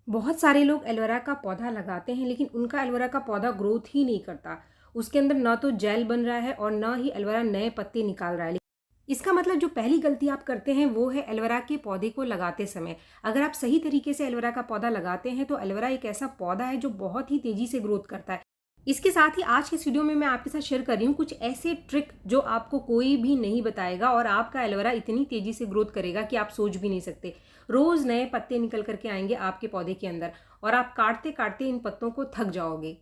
बहुत सारे लोग एलोवेरा का पौधा लगाते हैं लेकिन उनका एलोवेरा का पौधा ग्रोथ ही नहीं करता। उसके अंदर ना तो जेल बन रहा है और ना ही एलोवेरा नए पत्ते निकाल रहा है। इसका मतलब जो पहली गलती आप करते हैं वो है एलोवेरा के पौधे को लगाते समय। अगर आप सही तरीके से एलोवेरा का पौधा लगाते हैं तो एलोवेरा एक ऐसा पौधा है जो बहुत ही तेजी से ग्रोथ करता है। इसके साथ ही आज के इस वीडियो में मैं आपके साथ शेयर कर रही हूँ कुछ ऐसे ट्रिक जो आपको कोई भी नहीं बताएगा और आपका एलोवेरा इतनी तेजी से ग्रोथ करेगा कि आप सोच भी नहीं सकते। रोज नए पत्ते निकल करके आएंगे आपके पौधे के अंदर और आप काटते काटते इन पत्तों को थक जाओगे।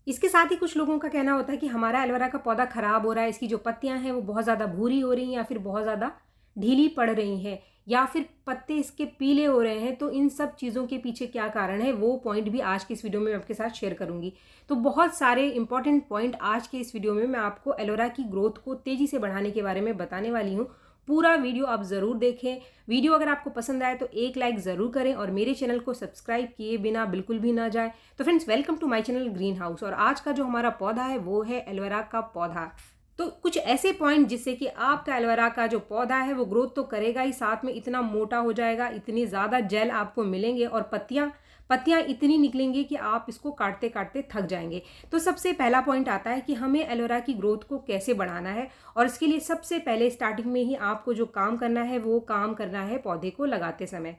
इसके साथ ही कुछ लोगों का कहना होता है कि हमारा एलोवेरा का पौधा खराब हो रहा है, इसकी जो पत्तियां हैं वो बहुत ज़्यादा भूरी हो रही हैं या फिर बहुत ज़्यादा ढीली पड़ रही हैं या फिर पत्ते इसके पीले हो रहे हैं। तो इन सब चीज़ों के पीछे क्या कारण है वो पॉइंट भी आज की इस वीडियो में मैं आपके साथ शेयर करूंगी। तो बहुत सारे इंपॉर्टेंट पॉइंट आज के इस वीडियो में मैं आपको एलोवेरा की ग्रोथ को तेज़ी से बढ़ाने के बारे में बताने वाली हूँ। पूरा वीडियो आप ज़रूर देखें। वीडियो अगर आपको पसंद आए तो एक लाइक ज़रूर करें और मेरे चैनल को सब्सक्राइब किए बिना बिल्कुल भी ना जाए। तो friends, welcome to my channel green house. और आज का जो हमारा पौधा है वो है एलोवेरा का पौधा। तो कुछ ऐसे पॉइंट जिससे कि आपका एलोवेरा का जो पौधा है वो ग्रोथ तो करेगा ही, साथ में इतना मोटा हो जाएगा, इतनी ज़्यादा जेल आपको मिलेंगे और पत्तियां पत्तियां इतनी निकलेंगी कि आप इसको काटते काटते थक जाएंगे। तो सबसे पहला पॉइंट आता है कि हमें एलोवेरा की ग्रोथ को कैसे बढ़ाना है। और इसके लिए सबसे पहले स्टार्टिंग में ही आपको जो काम करना है वो काम करना है पौधे को लगाते समय।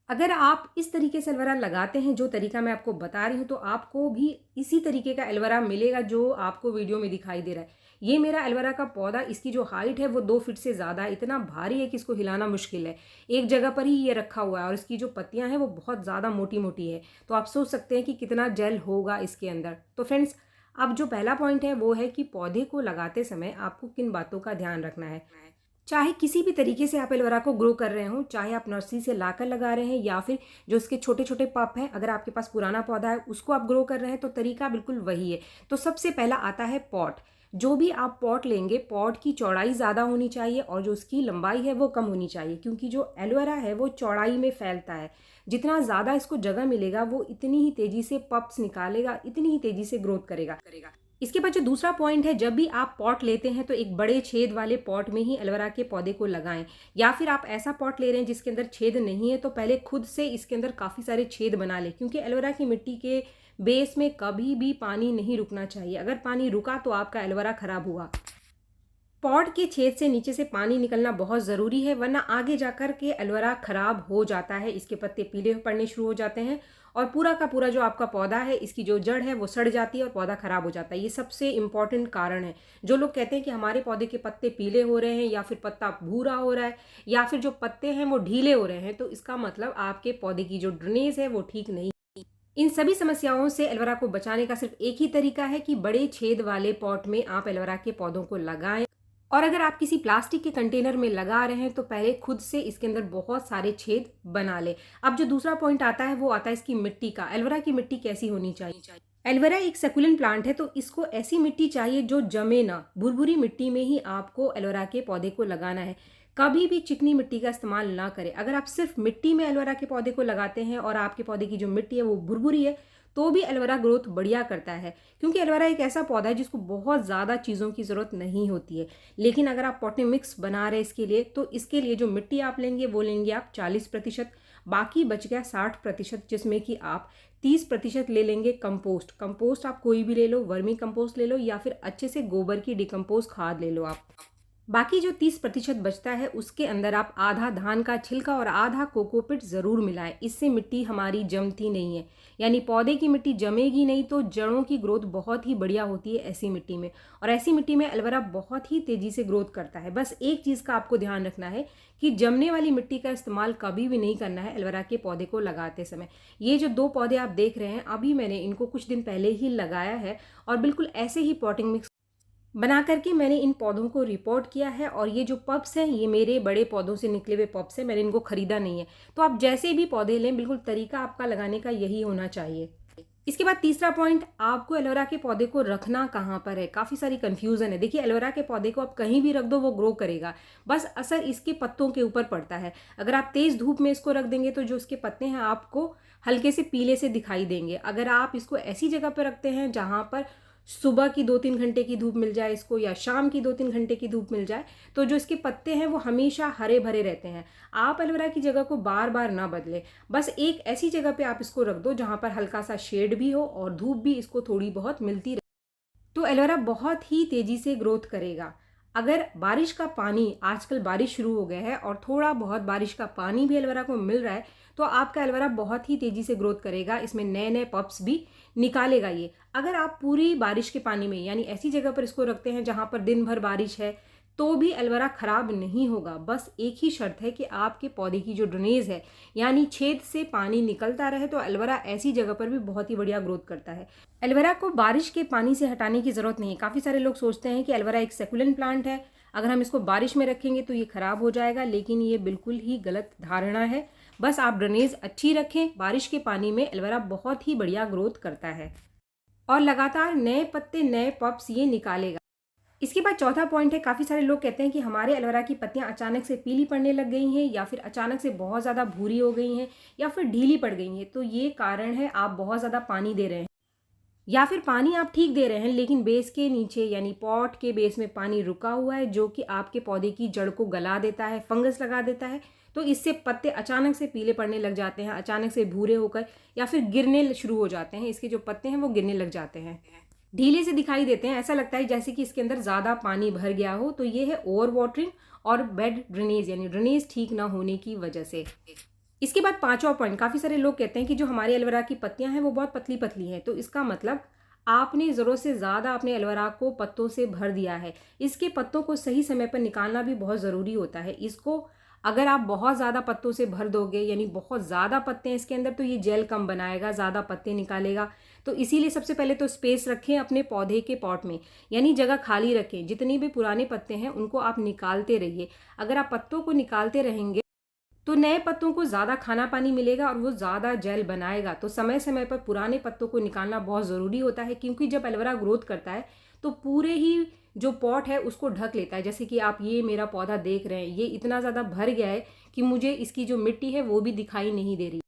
अगर आप इस तरीके से एलोवेरा लगाते हैं जो तरीका मैं आपको बता रही हूँ तो आपको भी इसी तरीके का एलोवेरा मिलेगा जो आपको वीडियो में दिखाई दे रहा है। ये मेरा एलोवेरा का पौधा, इसकी जो हाइट है वो 2 फीट से ज़्यादा है, इतना भारी है कि इसको हिलाना मुश्किल है। एक जगह पर ही ये रखा हुआ है और इसकी जो पत्तियां हैं वो बहुत ज़्यादा मोटी मोटी है। तो आप सोच सकते हैं कि कितना जेल होगा इसके अंदर। तो फ्रेंड्स, अब जो पहला पॉइंट है वो है कि पौधे को लगाते समय आपको किन बातों का ध्यान रखना है। चाहे किसी भी तरीके से आप एलोवेरा को ग्रो कर रहे हो, चाहे आप नर्सरी से लाकर लगा रहे हैं या फिर जो उसके छोटे छोटे पप हैं, अगर आपके पास पुराना पौधा है उसको आप ग्रो कर रहे हैं, तो तरीका बिल्कुल वही है। तो सबसे पहला आता है पॉट। जो भी आप पॉट लेंगे, पॉट की चौड़ाई ज़्यादा होनी चाहिए और जो उसकी लंबाई है वो कम होनी चाहिए, क्योंकि जो एलोवेरा है वो चौड़ाई में फैलता है। जितना ज़्यादा इसको जगह मिलेगा वो इतनी ही तेज़ी से पप्स निकालेगा, इतनी ही तेज़ी से ग्रोथ करेगा। इसके बाद जो दूसरा पॉइंट है, जब भी आप पॉट लेते हैं तो एक बड़े छेद वाले पॉट में ही एलोवेरा के पौधे को लगाएं। या फिर आप ऐसा पॉट ले रहे हैं जिसके अंदर छेद नहीं है तो पहले खुद से इसके अंदर काफ़ी सारे छेद बना लें, क्योंकि एलोवेरा की मिट्टी के बेस में कभी भी पानी नहीं रुकना चाहिए। अगर पानी रुका तो आपका एलोवेरा खराब हुआ। पॉट के छेद से नीचे से पानी निकलना बहुत ज़रूरी है, वरना आगे जाकर के एलोवेरा खराब हो जाता है, इसके पत्ते पीले पड़ने शुरू हो जाते हैं और पूरा का पूरा जो आपका पौधा है, इसकी जो जड़ है वो सड़ जाती है और पौधा खराब हो जाता है। ये सबसे इम्पॉर्टेंट कारण है। जो लोग कहते हैं कि हमारे पौधे के पत्ते पीले हो रहे हैं या फिर पत्ता भूरा हो रहा है या फिर जो पत्ते हैं वो ढीले हो रहे हैं, तो इसका मतलब आपके पौधे की जो ड्रेनेज है वो ठीक नहीं। इन सभी समस्याओं से एलोवेरा को बचाने का सिर्फ एक ही तरीका है कि बड़े छेद वाले पॉट में आप एलोवेरा के पौधों को लगाएं। और अगर आप किसी प्लास्टिक के कंटेनर में लगा रहे हैं तो पहले खुद से इसके अंदर बहुत सारे छेद बना ले। अब जो दूसरा पॉइंट आता है वो आता है इसकी मिट्टी का। एलोवेरा की मिट्टी कैसी होनी चाहिए। एलोवेरा एक सेकुलेंट प्लांट है, तो इसको ऐसी मिट्टी चाहिए जो जमे ना। भुरभुरी मिट्टी में ही आपको एलोवेरा के पौधे को लगाना है। कभी भी चिकनी मिट्टी का इस्तेमाल ना करें। अगर आप सिर्फ मिट्टी में एलोवेरा के पौधे को लगाते हैं और आपके पौधे की जो मिट्टी है वो भुरभुरी है तो भी एलोवेरा ग्रोथ बढ़िया करता है, क्योंकि एलोवेरा एक ऐसा पौधा है जिसको बहुत ज़्यादा चीज़ों की ज़रूरत नहीं होती है। लेकिन अगर आप पॉटिंग मिक्स बना रहे हैं इसके लिए, तो इसके लिए जो मिट्टी आप लेंगे वो लेंगे आप 40%, बाकी बच गया 60%, जिसमें कि आप 30% ले लेंगे कंपोस्ट। कंपोस्ट आप कोई भी ले लो, वर्मी कंपोस्ट ले लो या फिर अच्छे से गोबर की डिकम्पोज खाद ले लो आप। बाकी जो 30% बचता है उसके अंदर आप आधा धान का छिलका और आधा कोकोपिट ज़रूर मिलाएं। इससे मिट्टी हमारी जमती नहीं है, यानी पौधे की मिट्टी जमेगी नहीं, तो जड़ों की ग्रोथ बहुत ही बढ़िया होती है ऐसी मिट्टी में। और ऐसी मिट्टी में एलोवेरा बहुत ही तेज़ी से ग्रोथ करता है। बस एक चीज़ का आपको ध्यान रखना है कि जमने वाली मिट्टी का इस्तेमाल कभी भी नहीं करना है एलोवेरा के पौधे को लगाते समय। ये जो 2 पौधे आप देख रहे हैं, अभी मैंने इनको कुछ दिन पहले ही लगाया है और बिल्कुल ऐसे ही पॉटिंग मिक्स बना करके मैंने इन पौधों को रिपोर्ट किया है। और ये जो पप्स हैं ये मेरे बड़े पौधों से निकले हुए पप्स हैं, मैंने इनको खरीदा नहीं है। तो आप जैसे भी पौधे लें, बिल्कुल तरीका आपका लगाने का यही होना चाहिए। इसके बाद तीसरा पॉइंट, आपको एलोवेरा के पौधे को रखना कहाँ पर है। काफ़ी सारी कंफ्यूजन है। देखिए, एलोवेरा के पौधे को आप कहीं भी रख दो वो ग्रो करेगा, बस असर इसके पत्तों के ऊपर पड़ता है। अगर आप तेज़ धूप में इसको रख देंगे तो जो इसके पत्ते हैं आपको हल्के से पीले से दिखाई देंगे। अगर आप इसको ऐसी जगह पर रखते हैं जहाँ पर सुबह की 2-3 घंटे की धूप मिल जाए इसको, या शाम की 2-3 घंटे की धूप मिल जाए, तो जो इसके पत्ते हैं वो हमेशा हरे भरे रहते हैं। आप एलोवेरा की जगह को बार बार ना बदलें, बस एक ऐसी जगह पे आप इसको रख दो जहाँ पर हल्का सा शेड भी हो और धूप भी इसको थोड़ी बहुत मिलती रहे, तो एलोवेरा बहुत ही तेज़ी से ग्रोथ करेगा। अगर बारिश का पानी, आजकल बारिश शुरू हो गया है और थोड़ा बहुत बारिश का पानी भी एलोवेरा को मिल रहा है, तो आपका एलोवेरा बहुत ही तेज़ी से ग्रोथ करेगा, इसमें नए नए पप्स भी निकालेगा ये। अगर आप पूरी बारिश के पानी में, यानी ऐसी जगह पर इसको रखते हैं जहाँ पर दिन भर बारिश है, तो भी एलोवेरा खराब नहीं होगा। बस एक ही शर्त है कि आपके पौधे की जो ड्रेनेज है, यानी छेद से पानी निकलता रहे, तो एलोवेरा ऐसी जगह पर भी बहुत ही बढ़िया ग्रोथ करता है। एलोवेरा को बारिश के पानी से हटाने की ज़रूरत नहीं है। काफ़ी सारे लोग सोचते हैं कि एलोवेरा एक सेकुलेंट प्लांट है, अगर हम इसको बारिश में रखेंगे तो ये खराब हो जाएगा, लेकिन ये बिल्कुल ही गलत धारणा है। बस आप ड्रेनेज अच्छी रखें, बारिश के पानी में एलोवेरा बहुत ही बढ़िया ग्रोथ करता है और लगातार नए पत्ते, नए पप्स ये निकालेगा। इसके बाद चौथा पॉइंट है, काफ़ी सारे लोग कहते हैं कि हमारे एलोवेरा की पत्तियां अचानक से पीली पड़ने लग गई हैं, या फिर अचानक से बहुत ज़्यादा भूरी हो गई हैं, या फिर ढीली पड़ गई हैं। तो ये कारण है आप बहुत ज़्यादा पानी दे रहे हैं, या फिर पानी आप ठीक दे रहे हैं लेकिन बेस के नीचे, यानी पॉट के बेस में पानी रुका हुआ है, जो कि आपके पौधे की जड़ को गला देता है, फंगस लगा देता है। तो इससे पत्ते अचानक से पीले पड़ने लग जाते हैं, अचानक से भूरे होकर या फिर गिरने शुरू हो जाते हैं। इसके जो पत्ते हैं वो गिरने लग जाते हैं, ढीले से दिखाई देते हैं, ऐसा लगता है जैसे कि इसके अंदर ज़्यादा पानी भर गया हो। तो ये है ओवर वाटरिंग और बेड ड्रेनेज, यानी ड्रेनेज ठीक ना होने की वजह से। इसके बाद पांचवा पॉइंट, काफ़ी सारे लोग कहते हैं कि जो हमारे एलोवेरा की पत्तियां हैं वो बहुत पतली पतली हैं, तो इसका मतलब आपने ज़रूरत से ज़्यादा अपने एलोवेरा को पत्तों से भर दिया है। इसके पत्तों को सही समय पर निकालना भी बहुत ज़रूरी होता है। इसको अगर आप बहुत ज़्यादा पत्तों से भर दोगे, यानी बहुत ज़्यादा पत्ते हैं इसके अंदर, तो ये जेल कम बनाएगा, ज़्यादा पत्ते निकालेगा। तो इसीलिए सबसे पहले तो स्पेस रखें अपने पौधे के पॉट में, यानी जगह खाली रखें। जितनी भी पुराने पत्ते हैं उनको आप निकालते रहिए। अगर आप पत्तों को निकालते रहेंगे तो नए पत्तों को ज़्यादा खाना पानी मिलेगा और वो ज़्यादा जेल बनाएगा। तो समय समय पर पुराने पत्तों को निकालना बहुत ज़रूरी होता है, क्योंकि जब एलोवेरा ग्रोथ करता है तो पूरे ही जो पॉट है उसको ढक लेता है। जैसे कि आप ये मेरा पौधा देख रहे हैं, ये इतना ज़्यादा भर गया है कि मुझे इसकी जो मिट्टी है वो भी दिखाई नहीं दे रही।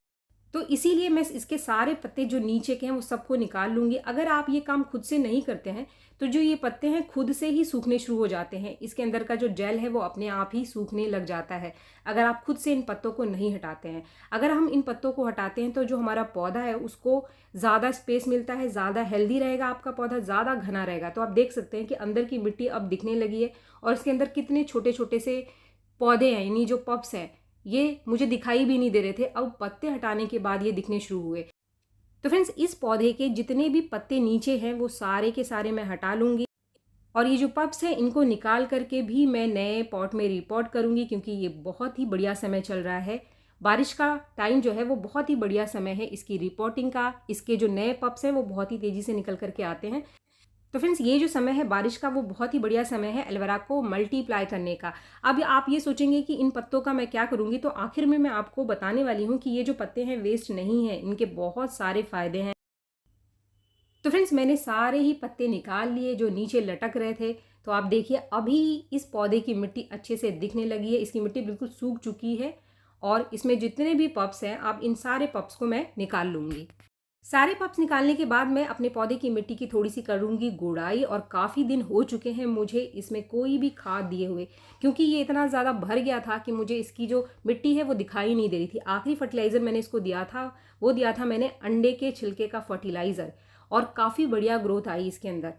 तो इसीलिए मैं इसके सारे पत्ते जो नीचे के हैं वो सबको निकाल लूँगी। अगर आप ये काम खुद से नहीं करते हैं तो जो ये पत्ते हैं खुद से ही सूखने शुरू हो जाते हैं, इसके अंदर का जो जेल है वो अपने आप ही सूखने लग जाता है, अगर आप खुद से इन पत्तों को नहीं हटाते हैं। अगर हम इन पत्तों को हटाते हैं तो जो हमारा पौधा है उसको ज़्यादा स्पेस मिलता है, ज़्यादा हेल्दी रहेगा, आपका पौधा ज़्यादा घना रहेगा। तो आप देख सकते हैं कि अंदर की मिट्टी अब दिखने लगी है और इसके अंदर कितने छोटे छोटे से पौधे हैं, यानी जो पप्स हैं, ये मुझे दिखाई भी नहीं दे रहे थे, अब पत्ते हटाने के बाद ये दिखने शुरू हुए। तो फ्रेंड्स, इस पौधे के जितने भी पत्ते नीचे हैं वो सारे के सारे मैं हटा लूँगी और ये जो पप्स हैं इनको निकाल करके भी मैं नए पॉट में रिपोर्ट करूँगी, क्योंकि ये बहुत ही बढ़िया समय चल रहा है। बारिश का टाइम जो है वो बहुत ही बढ़िया समय है इसकी रिपोर्टिंग का। इसके जो नए पप्स हैं वो बहुत ही तेज़ी से निकल करके आते हैं। तो फ्रेंड्स, ये जो समय है बारिश का वो बहुत ही बढ़िया समय है एलोवेरा को मल्टीप्लाई करने का। अब आप ये सोचेंगे कि इन पत्तों का मैं क्या करूँगी, तो आखिर में मैं आपको बताने वाली हूँ कि ये जो पत्ते हैं वेस्ट नहीं है, इनके बहुत सारे फ़ायदे हैं। तो फ्रेंड्स, मैंने सारे ही पत्ते निकाल लिए जो नीचे लटक रहे थे। तो आप देखिए अभी इस पौधे की मिट्टी अच्छे से दिखने लगी है, इसकी मिट्टी बिल्कुल सूख चुकी है और इसमें जितने भी पप्स हैं, अब इन सारे पप्स को मैं निकाल लूँगी। सारे पप्स निकालने के बाद मैं अपने पौधे की मिट्टी की थोड़ी सी करूँगी गुड़ाई, और काफ़ी दिन हो चुके हैं मुझे इसमें कोई भी खाद दिए हुए, क्योंकि ये इतना ज़्यादा भर गया था कि मुझे इसकी जो मिट्टी है वो दिखाई नहीं दे रही थी। आखिरी फर्टिलाइज़र मैंने इसको दिया था, वो दिया था मैंने अंडे के छिलके का फर्टिलाइज़र, और काफ़ी बढ़िया ग्रोथ आई इसके अंदर।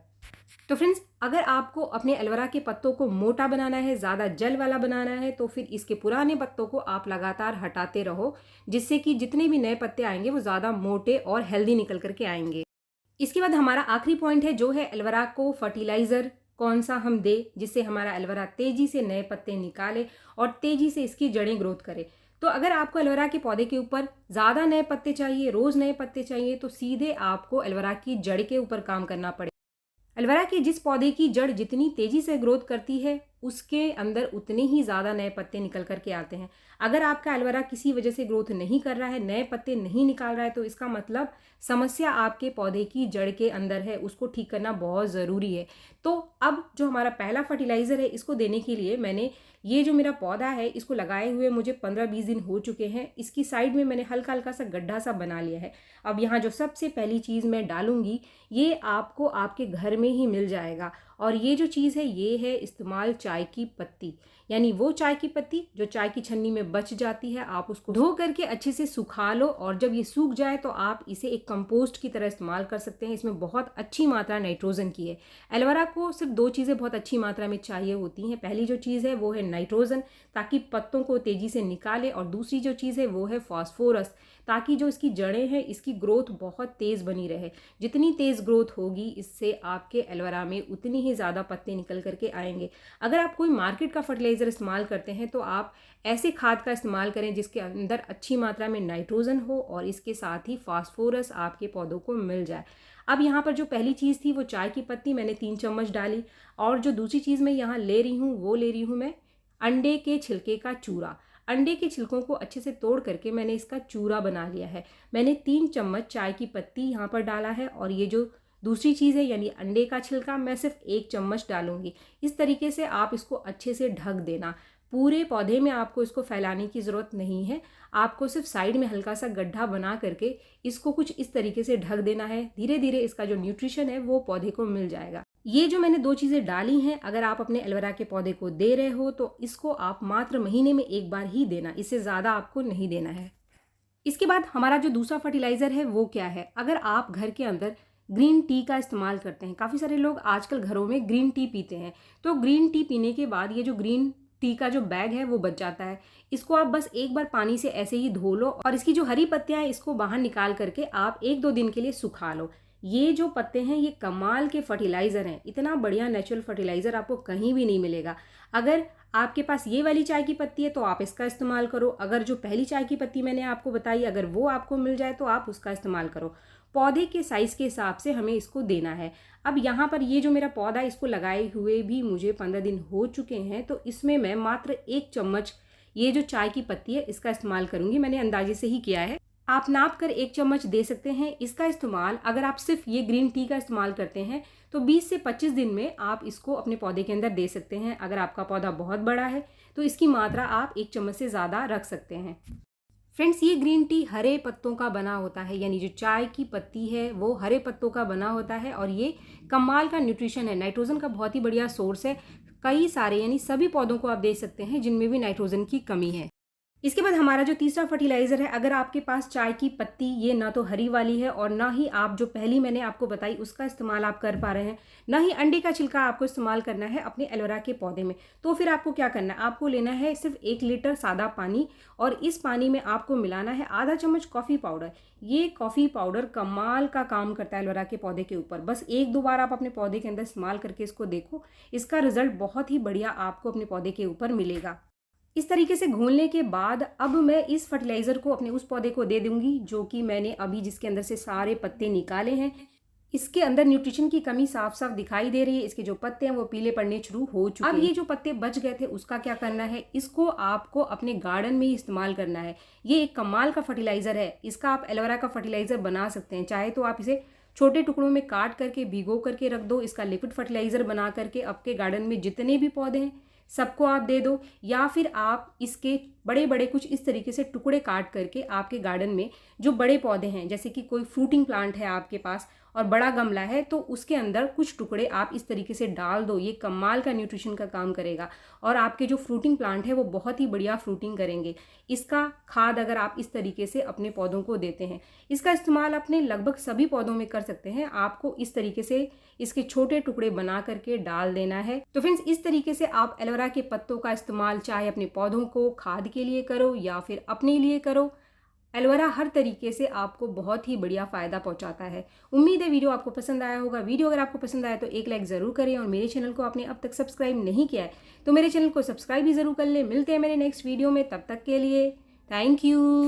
तो फ्रेंड्स, अगर आपको अपने एलोवेरा के पत्तों को मोटा बनाना है, ज़्यादा जल वाला बनाना है, तो फिर इसके पुराने पत्तों को आप लगातार हटाते रहो, जिससे कि जितने भी नए पत्ते आएंगे वो ज़्यादा मोटे और हेल्दी निकल करके आएंगे। इसके बाद हमारा आखिरी पॉइंट है जो है एलोवेरा को फर्टिलाइज़र कौन सा हम दे जिससे हमारा एलोवेरा तेज़ी से नए पत्ते निकाले और तेज़ी से इसकी जड़ें ग्रोथ करे। तो अगर आपको एलोवेरा के पौधे के ऊपर ज़्यादा नए पत्ते चाहिए, रोज़ नए पत्ते चाहिए, तो सीधे आपको एलोवेरा की जड़ के ऊपर काम करना पड़ेगा। एलोवेरा के जिस पौधे की जड़ जितनी तेज़ी से ग्रोथ करती है उसके अंदर उतने ही ज़्यादा नए पत्ते निकल कर के आते हैं। अगर आपका एलोवेरा किसी वजह से ग्रोथ नहीं कर रहा है, नए पत्ते नहीं निकाल रहा है, तो इसका मतलब समस्या आपके पौधे की जड़ के अंदर है, उसको ठीक करना बहुत ज़रूरी है। तो अब जो हमारा पहला फर्टिलाइज़र है, इसको देने के लिए मैंने ये जो मेरा पौधा है इसको लगाए हुए मुझे 15-20 दिन हो चुके हैं। इसकी साइड में मैंने हल्का हल्का सा गड्ढा सा बना लिया है। अब यहाँ जो सबसे पहली चीज़ मैं डालूंगी ये आपको आपके घर में ही मिल जाएगा, और ये जो चीज़ है ये है इस्तेमाल चाय की पत्ती। यानी वो चाय की पत्ती जो चाय की छन्नी में बच जाती है, आप उसको धो करके अच्छे से सुखा लो, और जब ये सूख जाए तो आप इसे एक कंपोस्ट की तरह इस्तेमाल कर सकते हैं। इसमें बहुत अच्छी मात्रा नाइट्रोजन की है। एलोवेरा को सिर्फ 2 चीज़ें बहुत अच्छी मात्रा में चाहिए होती हैं। पहली जो चीज़ है वो है नाइट्रोजन, ताकि पत्तों को तेज़ी से निकाले, और दूसरी जो चीज़ है वो है फास्फोरस, ताकि जो इसकी जड़ें हैं इसकी ग्रोथ बहुत तेज़ बनी रहे। जितनी तेज़ ग्रोथ होगी इससे आपके एलोवेरा में उतनी ही ज़्यादा पत्ते निकल करके आएंगे। अगर आप कोई मार्केट का फर्टिलाइज़र इस्तेमाल करते हैं तो आप ऐसे खाद का इस्तेमाल करें जिसके अंदर अच्छी मात्रा में नाइट्रोजन हो और इसके साथ ही फास्फोरस आपके पौधों को मिल जाए। अब यहाँ पर जो पहली चीज़ थी वो चाय की पत्ती मैंने 3 चम्मच डाली, और जो दूसरी चीज़ मैं यहाँ ले रही हूँ वो ले रही हूँ मैं अंडे के छिलके का चूरा। अंडे के छिलकों को अच्छे से तोड़ करके मैंने इसका चूरा बना लिया है। मैंने 3 चम्मच चाय की पत्ती यहाँ पर डाला है, और ये जो दूसरी चीज़ है यानी अंडे का छिलका मैं सिर्फ 1 चम्मच डालूंगी। इस तरीके से आप इसको अच्छे से ढक देना। पूरे पौधे में आपको इसको फैलाने की ज़रूरत नहीं है, आपको सिर्फ साइड में हल्का सा गड्ढा बना करके इसको कुछ इस तरीके से ढक देना है। धीरे धीरे इसका जो न्यूट्रिशन है वो पौधे को मिल जाएगा। ये जो मैंने 2 चीज़ें डाली हैं, अगर आप अपने एलोवेरा के पौधे को दे रहे हो तो इसको आप मात्र महीने में 1 बार ही देना, इससे ज़्यादा आपको नहीं देना है। इसके बाद हमारा जो दूसरा फर्टिलाइज़र है वो क्या है? अगर आप घर के अंदर ग्रीन टी का इस्तेमाल करते हैं, काफ़ी सारे लोग आजकल घरों में ग्रीन टी पीते हैं, तो ग्रीन टी पीने के बाद ये जो ग्रीन टी का जो बैग है वो बच जाता है। इसको आप बस एक बार पानी से ऐसे ही धो लो, और इसकी जो हरी पत्तियां हैं इसको बाहर निकाल करके आप 1-2 दिन के लिए सुखा लो। ये जो पत्ते हैं ये कमाल के फर्टिलाइज़र हैं। इतना बढ़िया नेचुरल फर्टिलाइज़र आपको कहीं भी नहीं मिलेगा। अगर आपके पास ये वाली चाय की पत्ती है तो आप इसका इस्तेमाल करो। अगर जो पहली चाय की पत्ती मैंने आपको बताई अगर वो आपको मिल जाए तो आप उसका इस्तेमाल करो। पौधे के साइज़ के हिसाब से हमें इसको देना है। अब यहाँ पर ये जो मेरा पौधा इसको लगाए हुए भी मुझे 15 दिन हो चुके हैं, तो इसमें मैं मात्र 1 चम्मच ये जो चाय की पत्ती है इसका इस्तेमाल करूँगी। मैंने अंदाजे से ही किया है, आप नाप कर 1 चम्मच दे सकते हैं। इसका इस्तेमाल अगर आप सिर्फ ये ग्रीन टी का इस्तेमाल करते हैं तो 20 से 25 दिन में आप इसको अपने पौधे के अंदर दे सकते हैं। अगर आपका पौधा बहुत बड़ा है तो इसकी मात्रा आप 1 चम्मच से ज़्यादा रख सकते हैं। फ्रेंड्स, ये ग्रीन टी हरे पत्तों का बना होता है, यानी जो चाय की पत्ती है वो हरे पत्तों का बना होता है, और ये कमाल का न्यूट्रिशन है, नाइट्रोजन का बहुत ही बढ़िया सोर्स है। कई सारे यानी सभी पौधों को आप दे सकते हैं जिनमें भी नाइट्रोजन की कमी है। इसके बाद हमारा जो तीसरा फर्टिलाइज़र है, अगर आपके पास चाय की पत्ती ये ना तो हरी वाली है और ना ही आप जो पहली मैंने आपको बताई उसका इस्तेमाल आप कर पा रहे हैं, ना ही अंडे का छिलका आपको इस्तेमाल करना है अपने एलोवेरा के पौधे में, तो फिर आपको क्या करना है? आपको लेना है सिर्फ 1 लीटर सादा पानी, और इस पानी में आपको मिलाना है आधा चम्मच कॉफ़ी पाउडर। ये कॉफ़ी पाउडर कमाल का काम करता है एलोवेरा के पौधे के ऊपर। बस 1-2 बार आप अपने पौधे के अंदर इस्तेमाल करके इसको देखो, इसका रिजल्ट बहुत ही बढ़िया आपको अपने पौधे के ऊपर मिलेगा। इस तरीके से घोलने के बाद अब मैं इस फर्टिलाइज़र को अपने उस पौधे को दे दूंगी जो कि मैंने अभी जिसके अंदर से सारे पत्ते निकाले हैं। इसके अंदर न्यूट्रिशन की कमी साफ साफ दिखाई दे रही है। इसके जो पत्ते हैं वो पीले पड़ने शुरू हो चुके हैं। अब ये जो पत्ते बच गए थे उसका क्या करना है? इसको आपको अपने गार्डन में ही इस्तेमाल करना है। ये एक कमाल का फर्टिलाइज़र है। इसका आप एलोवेरा का फर्टिलाइज़र बना सकते हैं। चाहे तो आप इसे छोटे टुकड़ों में काट करके भिगो करके रख दो, इसका लिक्विड फर्टिलाइज़र बना करके आपके गार्डन में जितने भी पौधे हैं सबको आप दे दो, या फिर आप इसके बड़े बड़े कुछ इस तरीके से टुकड़े काट करके आपके गार्डन में जो बड़े पौधे हैं, जैसे कि कोई फ्रूटिंग प्लांट है आपके पास और बड़ा गमला है, तो उसके अंदर कुछ टुकड़े आप इस तरीके से डाल दो। ये कमाल का न्यूट्रिशन का काम करेगा और आपके जो फ्रूटिंग प्लांट है वो बहुत ही बढ़िया फ्रूटिंग करेंगे। इसका खाद अगर आप इस तरीके से अपने पौधों को देते हैं, इसका इस्तेमाल अपने लगभग सभी पौधों में कर सकते हैं। आपको इस तरीके से इसके छोटे टुकड़े बना करके डाल देना है। तो फ्रेंड्स, इस तरीके से आप एलोवेरा के पत्तों का इस्तेमाल चाहे अपने पौधों को खाद के लिए करो या फिर अपने लिए करो, एलोवेरा हर तरीके से आपको बहुत ही बढ़िया फ़ायदा पहुंचाता है। उम्मीद है वीडियो आपको पसंद आया होगा। वीडियो अगर आपको पसंद आया तो एक लाइक ज़रूर करें, और मेरे चैनल को आपने अब तक सब्सक्राइब नहीं किया है तो मेरे चैनल को सब्सक्राइब भी ज़रूर कर लें। मिलते हैं मेरे नेक्स्ट वीडियो में, तब तक के लिए थैंक यू।